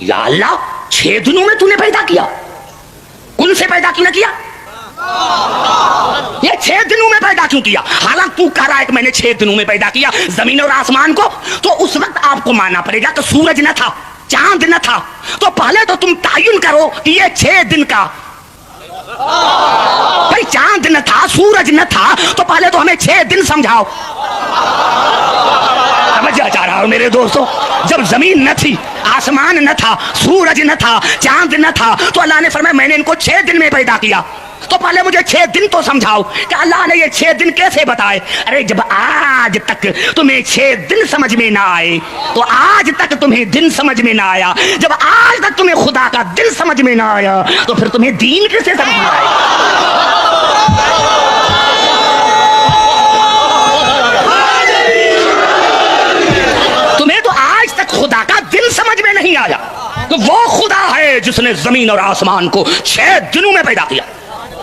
या अल्लाह 6 दिनों में तूने पैदा किया, कौन से पैदा क्यों किया? ये 6 दिनों में पैदा क्यों किया? हालांकि तू कह रहा है कि मैंने 6 दिनों में पैदा किया जमीन और आसमान को, तो उस वक्त आपको मानना पड़ेगा कि सूरज न था, चांद न था, तो पहले तो तुम तायुन करो कि ये 6 दिन का, भाई चांद न था, सूरज न था, तो पहले तो हमें 6 दिन समझाओ। समझ आ रहा हो मेरे दोस्तों? जब जमीन न थी, आसमान न था, सूरज न था, चांद न था, तो अल्लाह ने फरमाया मैंने इनको 6 दिन में पैदा किया, तो पहले मुझे 6 दिन तो समझाओ कि अल्लाह ने ये 6 दिन कैसे बताए। अरे जब आज तक तुम्हें 6 दिन समझ में ना आए, तो आज तक तुम्हें दिन समझ में ना आया, जब आज तक तुम्हें खुदा का दिन समझ में ना आया, तो फिर तुम्हें दीन कैसे समझ में आएगा? तुम्हें तो आज तक खुदा का दिन समझ में नहीं आया, तो वो खुदा है जिसने जमीन और आसमान को 6 दिनों में पैदा किया।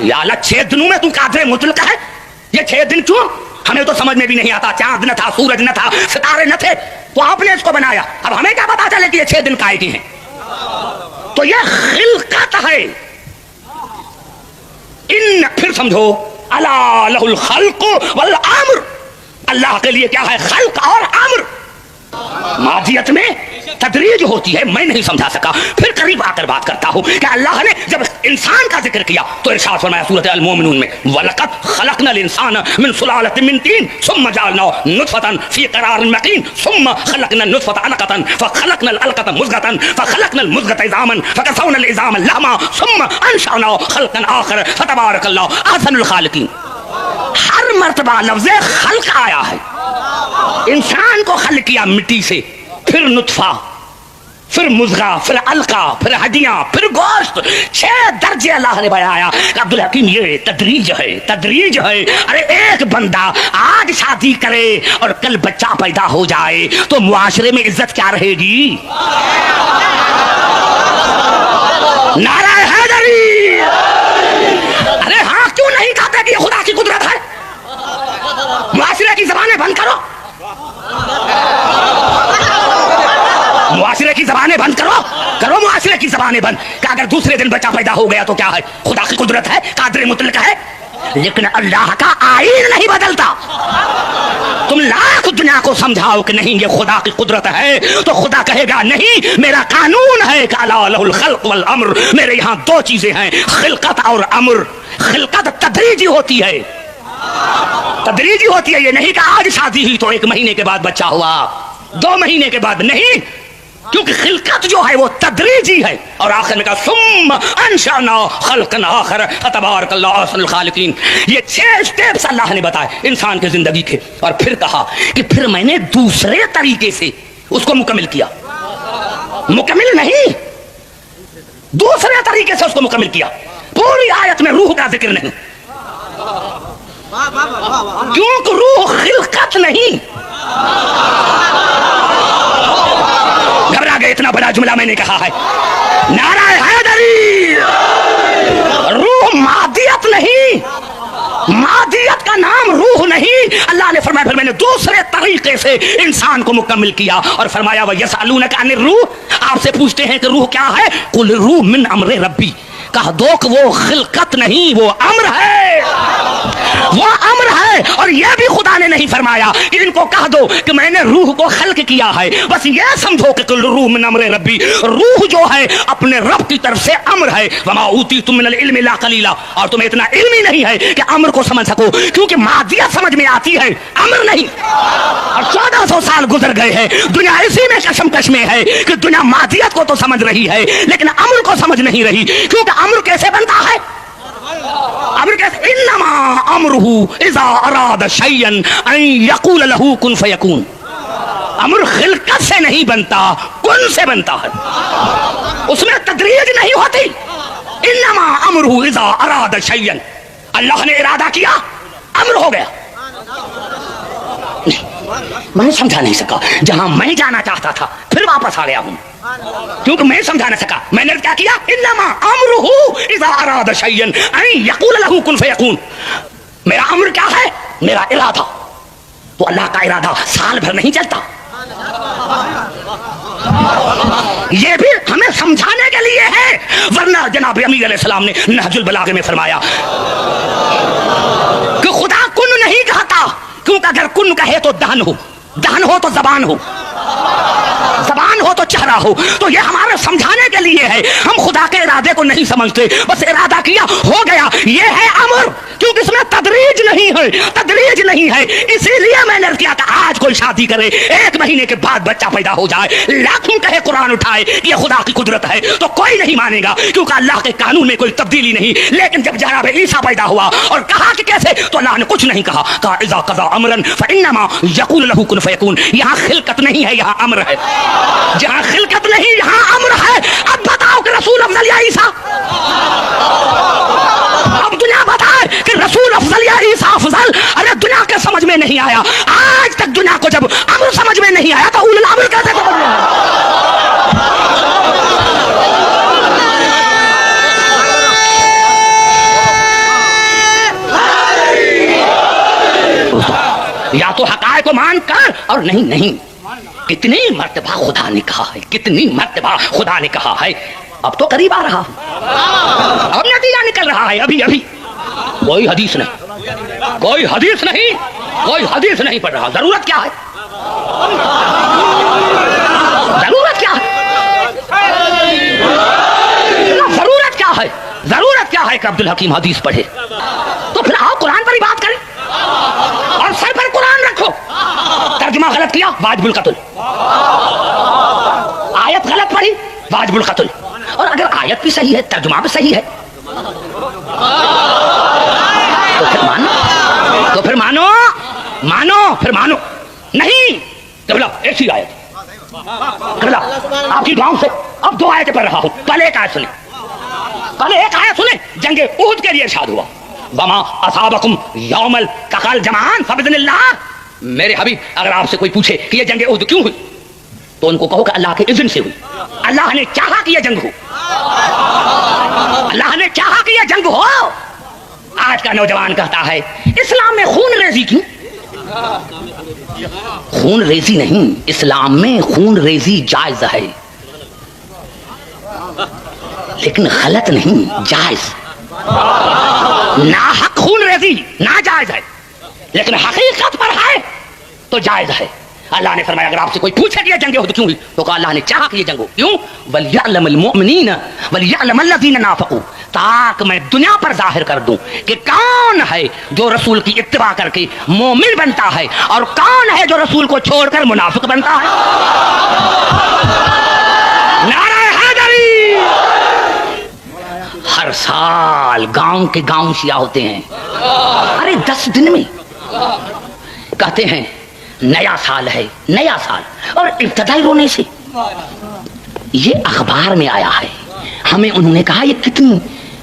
या अल्लाह 6 दिनों में तू कादरे मुतलक है? ये 6 दिन क्यों? हमें तो समझ में भी नहीं आता, चांद न था, सूरज न था, सितारे न थे, तो आपने इसको बनाया, अब हमें क्या पता चले कि ये 6 दिन काहे की हैं? तो ये खिलकत है। इन फिर समझो, अला लहुल खल्क़ु वल अम्र, अल्लाह के लिए क्या है? खल्क और अम्र। मादियत में तदरीज होती है, मैं नहीं समझा सका, फिर करीब आकर बात करता हूं कि अल्लाह ने जब इंसान का जिक्र किया तो इरशाद फरमाया सूरत अल-मोमिनून में, वलक़द खलक़नल इंसान मिन सुलालतिन मिन तीन सुम्मा जअलनाहु नुत्फ़तन फ़ी क़रारिन मकीन सुम्मा खलक़नल नुत्फ़ता अलक़तन फ़खलक़नल अलक़ता मुज़ग़तन फ़खलक़नल मुज़ग़ता इज़ामन फ़कसवनल इज़ाम लहमा सुम्मा अंशअनाहु खल्क़न आख़र फ़तबारकल्लाहु अहसनुल ख़ालिक़ीन। हर मर्तबा लफ्ज़ खल्क़ आया है। इंसान को खल्क़ किया मिट्टी से, फिर नुत्फा, फिर मुज़ग़ा, फिर अलका, फिर हड्डियां, फिर गोश्त, 6 दर्जे अल्लाह ने बनाया। अब्दुल हकीम ये तदरीज है, तदरीज है। अरे एक बंदा आज शादी करे और कल बच्चा पैदा हो जाए तो मुआशरे में इज्जत क्या रहेगी? नारा हैदरी! अरे हाँ क्यों नहीं कहते कि खुदा की कुदरत है? मुआशरे की जबानें बंद करो, मुआशरे की जबानें बंद करो, करो मुआशरे की जबानें बंद। कि अगर दूसरे दिन बच्चा पैदा हो गया तो क्या है? खुदा की कुदरत है, कादर मुतलक है। लेकिन अल्लाह का आईन नहीं बदलता। तुम लाख दुनिया को समझाओ कि नहीं ये खुदा की कुदरत है, तो खुदा कहेगा नहीं, मेरा कानून है कि अला लहुल खल्क़ वल अम्र, मेरे यहाँ 2 चीजें हैं, खिलकत और अम्र। खिलकत तदरीजी होती है, तदरीजी होती है। ये नहीं कि आज शादी हुई तो 1 महीने के बाद बच्चा हुआ, 2 महीने के बाद नहीं, क्योंकि खिलकत जो है वो तदरीजी है। और आखिर में कहा सुम्मा अंशअनाहु खल्क़न आख़र फ़तबारकल्लाहु अहसनुल ख़ालिक़ीन। ये 6 स्टेप्स अल्लाह ने बताए इंसान की जिंदगी के, और फिर कहा कि फिर मैंने दूसरे तरीके से उसको मुकम्मिल किया। मुकम्मिल नहीं, दूसरे तरीके से उसको मुकम्मिल किया। पूरी आयत में रूह का जिक्र नहीं, क्योंकि रूह खिलकत नहीं। घबरा गए, इतना बड़ा जुमला मैंने कहा है। नारा हैदरी! रूह मादियत नहीं, मादियत का नाम रूह नहीं। अल्लाह ने फरमाया फिर मैंने दूसरे तरीके से इंसान को मुकम्मिल किया, और फरमाया व यसअलूनका अनिर रूह, आपसे पूछते हैं कि रूह क्या है? कुल रूह मिन अम्रे रब्बी, कह दो कि वो खिलकत नहीं, वो अम्र है, वो अम्र है। और यह भी खुदा ने नहीं फरमाया कि इनको कह दो कि मैंने रूह को खल्क किया है, बस ये समझो कि कुल रूह मिन अम्रे रब्बी, रूह जो है अपने रब की तरफ से अम्र है। वमा ऊतीतुम मिनल इल्मि इल्ला कलीला, और तुम्हें इतना इल्म ही नहीं है कि अम्र को समझ सको, क्योंकि मादियत समझ में आती है, अम्र नहीं। और 1400 साल गुजर गए हैं, दुनिया इसी में कशमकश में है कि दुनिया मादियत को तो समझ रही है लेकिन अम्र को समझ नहीं रही। क्योंकि अम्र कैसे बनता है? अम्र कैसे? इन्नमा अम्रुहु इज़ा अरादा शैयन अन यक़ूल लहू कुन फयकून। अम्र खिलकत से नहीं बनता, कुन से बनता है, उसमें तदरीज नहीं होती। इन्नमा अम्रुहु इज़ा अरादा शैयन, अल्लाह ने इरादा किया, अम्र हो गया। मैं समझा नहीं सका, जहां मैं जाना चाहता था फिर वापस आ गया हूं, क्योंकि मैं समझा नहीं सका। मैंने क्या किया? इन्नमा अम्रुहु इज़ा अरादा शैयन अन यक़ूल लहू कुन फयकून। मेरा अम्र क्या है? मेरा इरादा। तो अल्लाह का इरादा साल भर नहीं चलता। ये भी हमें ہمیں سمجھانے کے لیے ہے، ورنہ جناب امیر علیہ السلام نے نہج البلاغہ میں فرمایا کہ خدا کن نہیں کہتا، کیونکہ اگر کن کہے تو دہن ہو، دہن ہو تو زبان ہو، زبان ہو تو چہرہ ہو. تو یہ ہمارے سمجھانے کے لیے ہے. ہم خدا کے ارادے کو نہیں سمجھتے، بس ارادہ کیا ہو گیا. یہ ہے امر، کیونکہ اس میں تدریج نہیں ہے، تدریج نہیں ہے. اسی لیے میں نے کیا کہ آج کوئی شادی کرے، 1 مہینے کے بعد بچہ پیدا ہو جائے، لاکھوں کہے قرآن اٹھائے کہ یہ خدا کی قدرت ہے، تو کوئی نہیں مانے گا، کیونکہ اللہ کے قانون میں کوئی تبدیلی نہیں. لیکن جب جناب عیسیٰ پیدا ہوا اور کہا کہ کیسے، تو اللہ نے کچھ نہیں کہا، کہا اذا قضى امرا فانما يقول له كن فيكون. یہاں خلقت نہیں ہے، یہاں امر ہے. جہاں خلقت نہیں یہاں امر ہے. اب بتاؤ کہ رسول افضل یا عیسیٰ؟ اب دنیا بتائے کہ رسول افضل یا عیسیٰ افضل؟ ارے دنیا کے سمجھ میں نہیں آیا. آج تک دنیا کو جب امر سمجھ میں نہیں آیا تو اولو الامر کیسے سمجھ میں آیا؟ یا تو حقائق کو مان کر، اور نہیں. کتنی مرتبہ خدا نے کہا ہے، کتنی مرتبہ خدا نے کہا ہے. اب تو قریب آ رہا، اب نتیجہ نکل رہا ہے. ابھی کوئی حدیث نہیں، کوئی حدیث نہیں، کوئی حدیث نہیں پڑھ رہا. ضرورت کیا ہے؟ ضرورت کیا ہے؟ ضرورت کیا ہے؟ ضرورت کیا ہے کہ عبد الحکیم حدیث پڑھے؟ تو پھر آؤ قرآن پر ہی بات کریں، اور سر پر قرآن رکھو. ترجمہ غلط کیا، واجب القتل. آیت غلط پڑھی، واجب القتل. اور اگر آیت بھی صحیح ہے، ترجمہ بھی صحیح ہے، تو پھر مانو، تو پھر مانو، پھر مانو. نہیں قبلہ ایسی آیت، قبلہ آپ کی دعاؤں سے اب 2 آیتیں پڑھ رہا ہوں. پہلے ایک آیت سنیں، پہلے ایک آیت سنیں. جنگ احد کے لیے ارشاد ہوا وما اصابکم یوم التقى الجمعان فباذن اللہ. میرے حبیب اگر آپ سے کوئی پوچھے کہ یہ جنگ احد کیوں ہوئی، تو ان کو کہو کہ اللہ کے اذن سے ہوئی. اللہ نے چاہا کہ یہ جنگ ہو، اللہ نے چاہا کہ یہ جنگ ہو. آج کا نوجوان کہتا ہے اسلام میں خون ریزی کیوں؟ خون ریزی نہیں، اسلام میں خون ریزی جائز ہے، لیکن غلط نہیں، جائز. ناحق خون ریزی ناجائز ہے، لیکن حقیقت پر ہے تو جائز ہے. اللہ نے فرمایا اگر آپ سے کوئی پوچھے کہ یہ جنگ احد کیوں ہوئی، تو کہا اللہ نے چاہا کہ یہ جنگ ہو. کیوں؟ وَلْيَعْلَمَ الْمُؤْمِنِينَ وَلْيَعْلَمَ الَّذِينَ نَافَقُوا. تاکہ میں دنیا پر ظاہر کر دوں کہ کون ہے جو رسول کی اتباع کر کے مومن بنتا ہے، اور کون ہے جو رسول کو چھوڑ کر منافق بنتا ہے. نعرہ حیدری. ہر سال گاؤں کے گاؤں شیعہ ہوتے ہیں. ارے 10 دن میں کہتے ہیں نیا سال ہے، نیا سال، اور ابتدائی رونے سے. یہ اخبار میں آیا ہے. ہمیں انہوں نے کہا یہ کتنی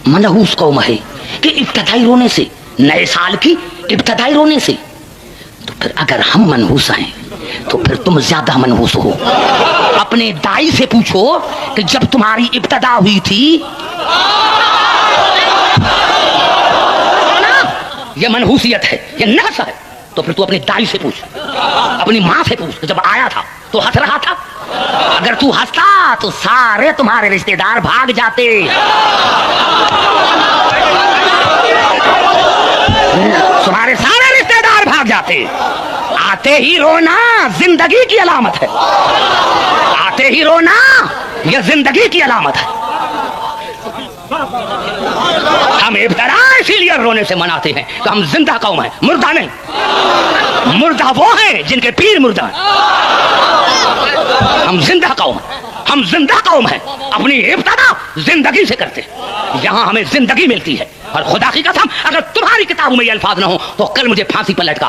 منحوس قوم ہے کہ ابتدائی رونے سے، نئے سال کی ابتدائی رونے سے. تو پھر اگر ہم منحوس ہیں تو پھر تم زیادہ منحوس ہو. اپنے دائی سے پوچھو کہ جب تمہاری ابتدا ہوئی تھی، یہ منحوسیت ہے، یہ نحس ہے، تو پھر تو اپنے دائی سے پوچھ، اپنی ماں سے پوچھ کہ جب آیا تھا تو ہنس رہا تھا. اگر تو ہنستا تو سارے تمہارے رشتے دار بھاگ جاتے. تمہارے سارے رشتے دار بھاگ جاتے. آتے ہی رونا زندگی کی علامت ہے، آتے ہی رونا یہ زندگی کی علامت ہے. ہم ابتدا اسی لیے رونے سے مناتے ہیں کہ ہم زندہ قوم ہیں، مردہ نہیں. مردہ وہ ہیں جن کے پیر مردہ ہیں. ہم زندہ قوم ہیں، ہم زندہ قوم ہیں. اپنی ابتدا زندگی سے کرتے ہیں، یہاں ہمیں زندگی ملتی ہے. اور خدا کی قسم اگر تمہاری کتابوں میں یہ الفاظ نہ ہو تو کل مجھے پھانسی پر لٹکا.